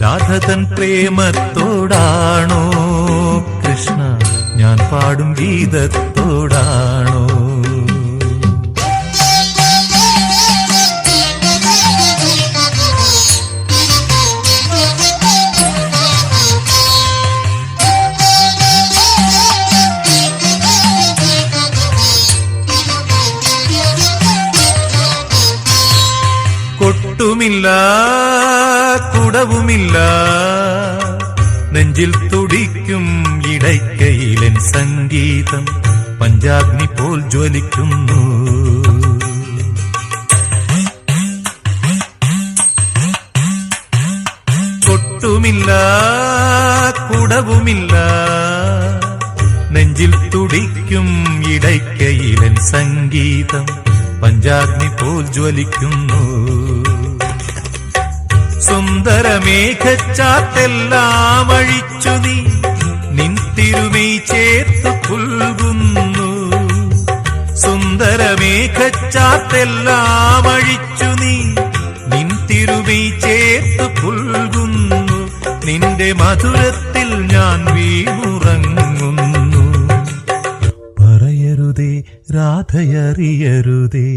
രാധതൻ പ്രേമത്തോടാണോ കൃഷ്ണ ഞാൻ പാടും ഗീതത്തോടാണോ? കൊട്ടുമില്ല കുടവുമില്ല നെഞ്ചിൽ തുടിക്കും ഇടയ്ക്കയിലൻ സംഗീതം പഞ്ചാഗ്നി പോൽ ജ്വലിക്കുന്നു. കൊട്ടുമില്ല കുടവുമില്ല നെഞ്ചിൽ തുടിക്കും ഇടയ്ക്കയിലൻ സംഗീതം പഞ്ചാഗ്നി പോൽ ജ്വലിക്കുന്നു. സുന്ദരമേഘച്ചാത്തെല്ലാം അഴിച്ചു നീ നിൻ തിരുമൈ ചേർത്തു പുൽകുന്നു. സുന്ദരമേഘച്ചാത്തെല്ലാം അഴിച്ചു നീ നിൻ തിരുമൈ ചേർത്തു പുൽകുന്നു. നിന്റെ മധുരത്തിൽ ഞാൻ വീണുറങ്ങുന്നു. പറയരുതേ രാധയറിയരുതേ.